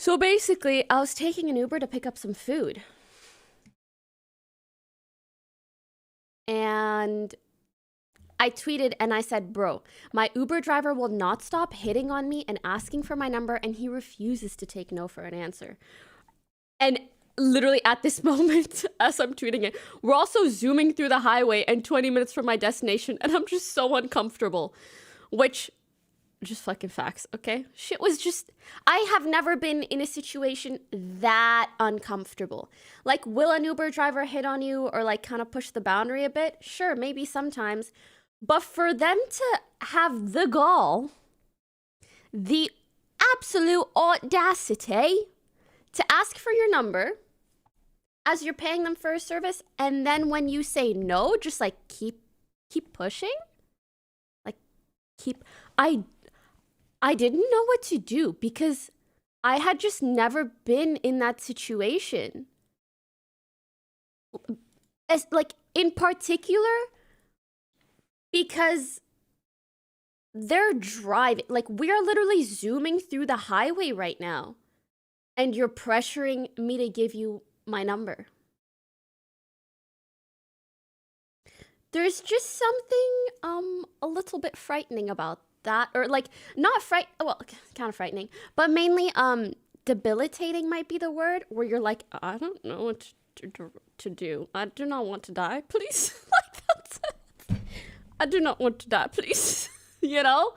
So basically, I was taking an Uber to pick up some food. And I tweeted and I said, bro, my Uber driver will not stop hitting on me and asking for my number, and he refuses to take no for an answer. And literally at this moment, as I'm tweeting it, we're also zooming through the highway and 20 minutes from my destination, and I'm just so uncomfortable. Which, just fucking facts, okay? Shit was just, I have never been in a situation that uncomfortable. Like, will an Uber driver hit on you or like kind of push the boundary a bit? Sure, maybe sometimes. But for them to have the gall, the absolute audacity to ask for your number as you're paying them for a service, and then when you say no, just like keep pushing? Like, I didn't know what to do because I had just never been in that situation. As, like, in particular, because they're driving. Like, we are literally zooming through the highway right now, and you're pressuring me to give you my number. There's just something a little bit frightening about that, or like not well, kind of frightening, but mainly debilitating might be the word, where you're like, I don't know what to do. I do not want to die, please. Like, that's it. I do not want to die, please. You know?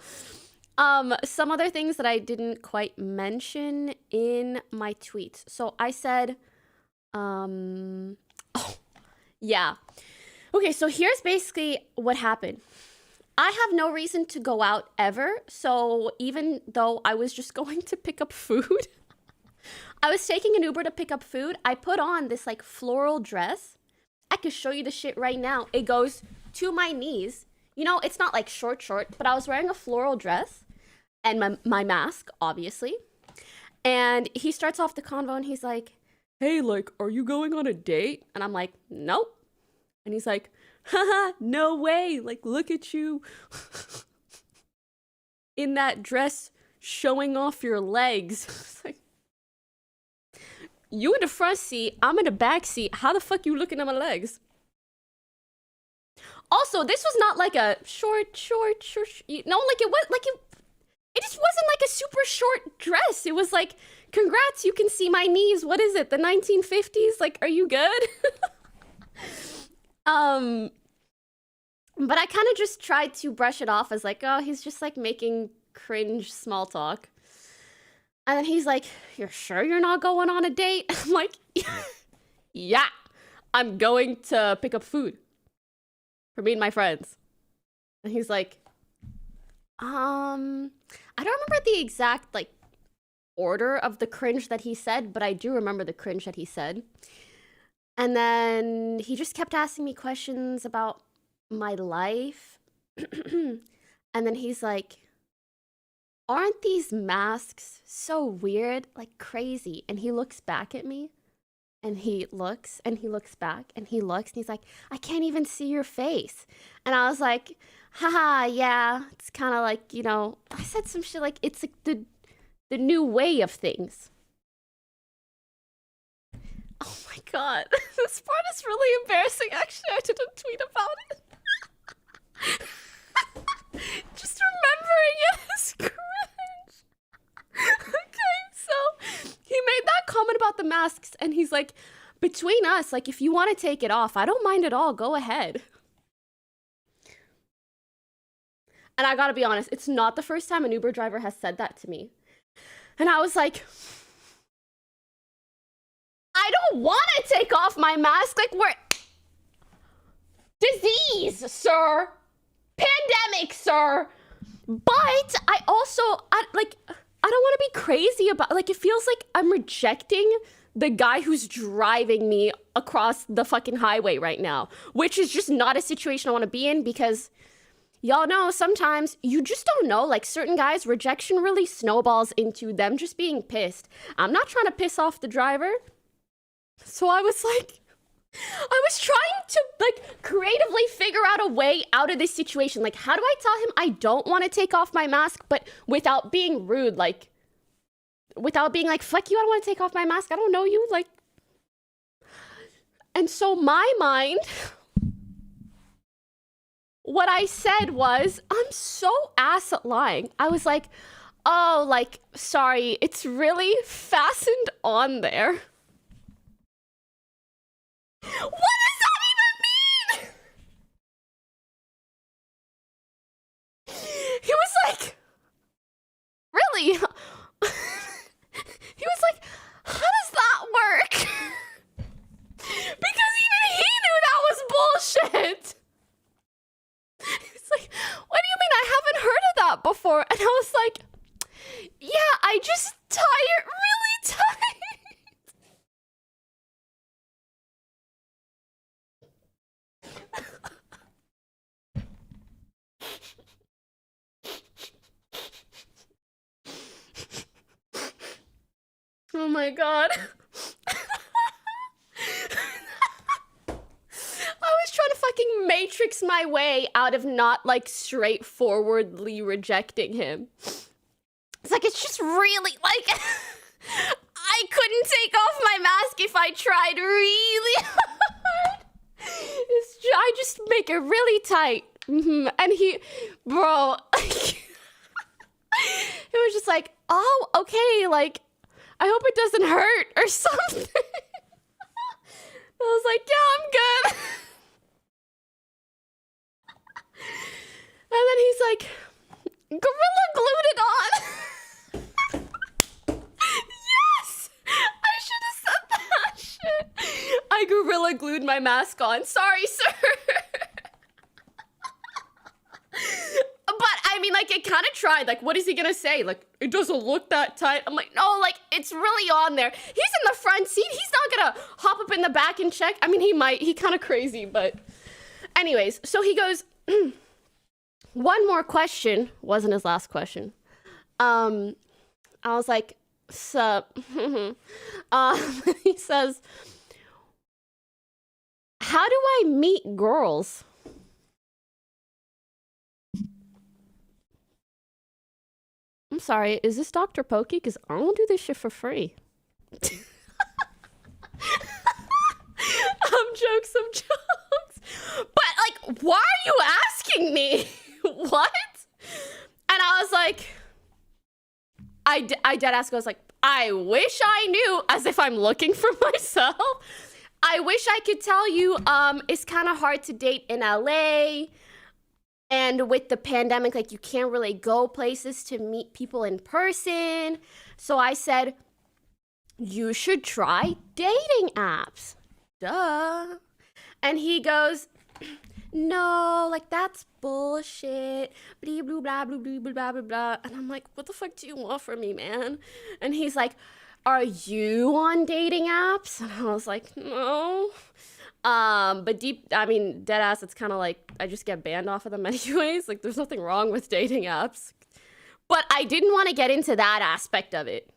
Some other things that I didn't quite mention in my tweets. So I said, oh, yeah. Okay, so here's basically what happened. I have no reason to go out ever, so even though I was just going to pick up food, I was taking an Uber to pick up food. I put on this like floral dress. I could show you the shit right now. It goes to my knees. You know, it's not like short, but I was wearing a floral dress and my mask, obviously. And he starts off the convo and he's like, hey, like, are you going on a date? And I'm like, nope. And he's like, haha, no way. Like, look at you in that dress showing off your legs. It's like, you in the front seat, I'm in the back seat. How the fuck you looking at my legs? Also, this was not like a short, you know, like it was like it just wasn't like a super short dress. It was like, congrats, you can see my knees. What is it? The 1950s? Like, are you good? But I kind of just tried to brush it off as like, oh, he's just like making cringe small talk. And then he's like, you're sure you're not going on a date? I'm like, yeah, I'm going to pick up food for me and my friends. And he's like, I don't remember the exact like order of the cringe that he said, but I do remember the cringe that he said. And then he just kept asking me questions about my life. And then he's like, aren't these masks so weird, like crazy? And he looks back at me and he looks and he looks back and he looks and he's like, I can't even see your face. And I was like, haha, yeah, it's kind of like, you know, I said some shit like, it's like the new way of things. Oh my god, this part is really embarrassing. Actually, I didn't tweet about it. Just remembering it is cringe. Okay, so he made that comment about the masks and he's like, between us, like, if you want to take it off, I don't mind at all. Go ahead. And I gotta be honest, it's not the first time an Uber driver has said that to me. And I was like, I don't want to take off my mask. Like, we're disease, sir. Pandemic, sir. But I also, I don't want to be crazy about, like, it feels like I'm rejecting the guy who's driving me across the fucking highway right now, which is just not a situation I want to be in because y'all know sometimes you just don't know, like certain guys, rejection really snowballs into them just being pissed. I'm not trying to piss off the driver. So I was like, I was trying to like creatively figure out a way out of this situation. Like, how do I tell him I don't want to take off my mask, but without being rude? Like, without being like, fuck you, I don't want to take off my mask. I don't know you. Like, and so my mind, what I said was, I'm so ass at lying. I was like, oh, like, sorry, it's really fastened on there. What does that even mean? He was like, really? He was like, how does that work? Because even he knew that was bullshit. It's like, what do you mean? I haven't heard of that before. And I was like, yeah, I just tie it really tight. Oh my god. I was trying to fucking matrix my way out of not like straightforwardly rejecting him. It's like, it's just really like I couldn't take off my mask if I tried really hard. I just make it really tight. And he, bro, it was just like, oh, okay, like, I hope it doesn't hurt or something. I was like, yeah, I'm good. And then he's like, Gorilla glued it on. Yes! I should have said that shit. I gorilla glued my mask on. Sorry, sir. But I mean, like, it kind of tried. Like, what is he gonna say? Like, it doesn't look that tight. I'm like, no, like, it's really on there. He's in the front seat. He's not gonna hop up in the back and check. I mean, he might. He kind of crazy, but anyways. So he goes, one more question. Wasn't his last question. I was like, sup? He says, how do I meet girls? I'm sorry, is this Dr. Pokey? Because I don't do this shit for free. Jokes. But, like, why are you asking me? What? And I was like, I dead ask. I was like, I wish I knew, as if I'm looking for myself. I wish I could tell you, it's kind of hard to date in LA. And with the pandemic, like, you can't really go places to meet people in person. So I said, you should try dating apps. Duh. And he goes, no, like, that's bullshit. Blah, blah, blah, blah, blah, blah, blah, blah. And I'm like, what the fuck do you want from me, man? And he's like, are you on dating apps? And I was like, no. But dead ass, it's kind of like, I just get banned off of them anyways. Like, there's nothing wrong with dating apps. But I didn't want to get into that aspect of it.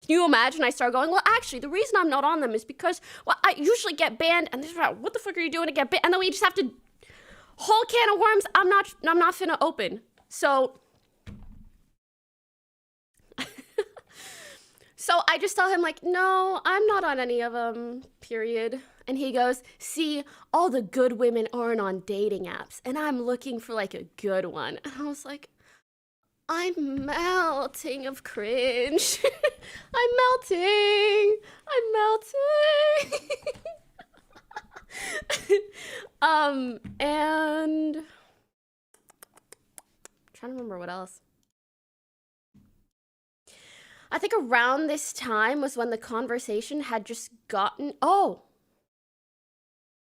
Can you imagine? I start going, well, actually, the reason I'm not on them is because, well, I usually get banned, and this is what the fuck are you doing to get banned? And then we just have to, whole can of worms, I'm not finna open. So, so I just tell him, like, no, I'm not on any of them, period. And he goes, see, all the good women aren't on dating apps, and I'm looking for, like, a good one. And I was like, I'm melting of cringe. I'm melting. And I'm trying to remember what else. I think around this time was when the conversation had just gotten, oh,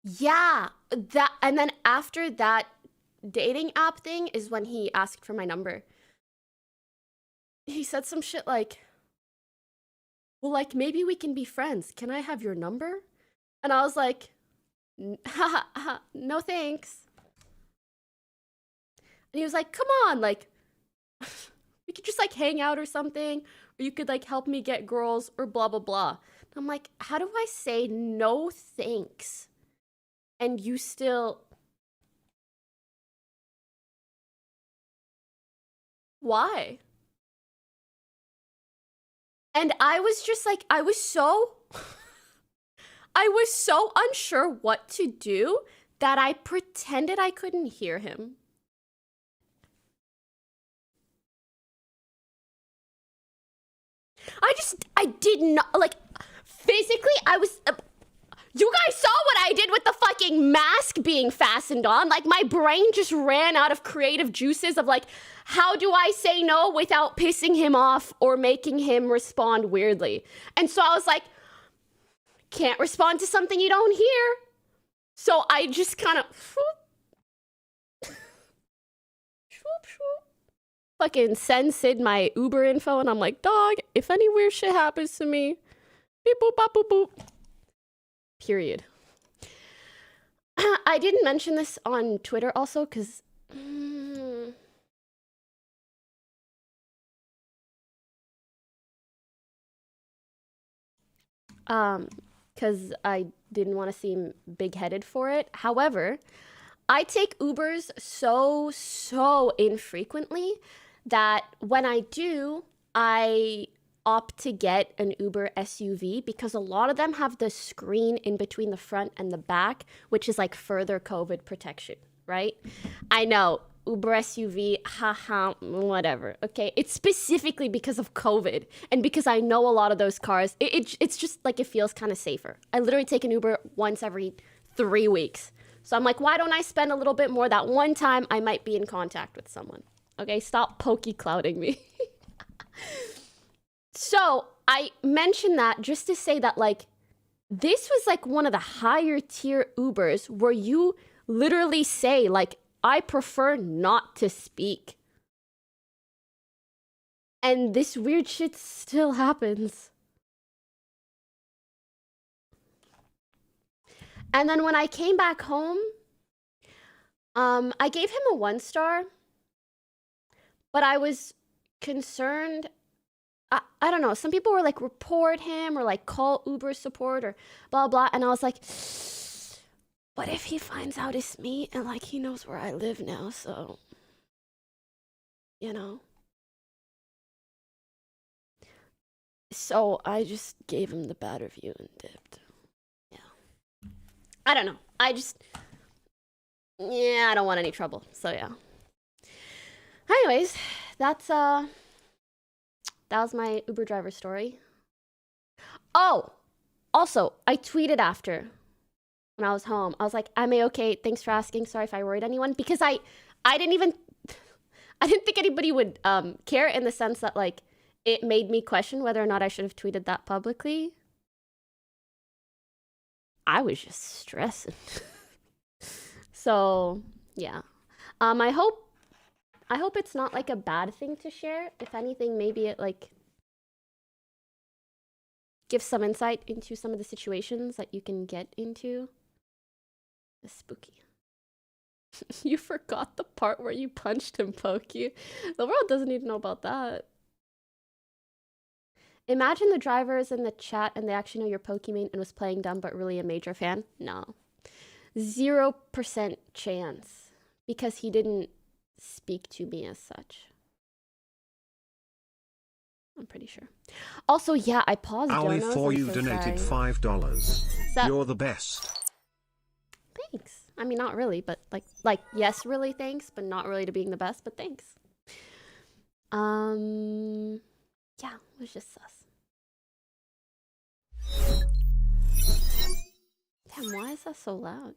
yeah, that, and then after that dating app thing is when he asked for my number. He said some shit like, well, like, maybe we can be friends. Can I have your number? And I was like, no thanks. And he was like, come on, like, we could just, like, hang out or something. Or you could, like, help me get girls or blah, blah, blah. And I'm like, how do I say no thanks? And you still... Why? And I was just like, I was so unsure what to do that I pretended I couldn't hear him. I did not, like, physically, I was, you guys saw what I did with the fucking mask being fastened on. Like, my brain just ran out of creative juices of, like, how do I say no without pissing him off or making him respond weirdly? And so I was like, can't respond to something you don't hear. So I just kind of fucking send Sid my Uber info, and I'm like, dog, if any weird shit happens to me, beep boop bop boop boop. Period. I didn't mention this on Twitter also because because I didn't want to seem big-headed for it. However, I take Ubers so infrequently that when I do, I opt to get an Uber SUV because a lot of them have the screen in between the front and the back, which is like further COVID protection, right? I know, Uber SUV, haha, whatever, okay? It's specifically because of COVID and because I know a lot of those cars, it's just like it feels kind of safer. I literally take an Uber once every 3 weeks. So I'm like, why don't I spend a little bit more that one time I might be in contact with someone? Okay, stop pokey-clouding me. So I mentioned that just to say that, like, this was like one of the higher tier Ubers where you literally say, like, I prefer not to speak. And this weird shit still happens. And then when I came back home, I gave him a 1 star, but I was concerned. I don't know. Some people were like, report him or like call Uber support or blah, blah. And I was like, what if he finds out it's me and like he knows where I live now? So, you know. So I just gave him the bad review and dipped. Yeah. I don't know. I don't want any trouble. So yeah. Anyways, that was my Uber driver story. Oh, also, I tweeted after when I was home. I was like, I'm A-okay. Thanks for asking. Sorry if I worried anyone. Because I didn't think anybody would care in the sense that, like, it made me question whether or not I should have tweeted that publicly. I was just stressing. So, yeah. I hope it's not like a bad thing to share. If anything, maybe it like gives some insight into some of the situations that you can get into. It's spooky. You forgot the part where you punched him, Pokey. The world doesn't need to know about that. Imagine the driver is in the chat and they actually know you're Pokimane and was playing dumb but really a major fan. No. 0% chance. Because he didn't speak to me as such. I'm pretty sure. Also, yeah, I paused Ali, donos. for you donated $5. You're the best. Thanks. I mean, not really, but like yes, really thanks, but not really to being the best, but thanks. Yeah, it was just sus. Damn, why is that so loud?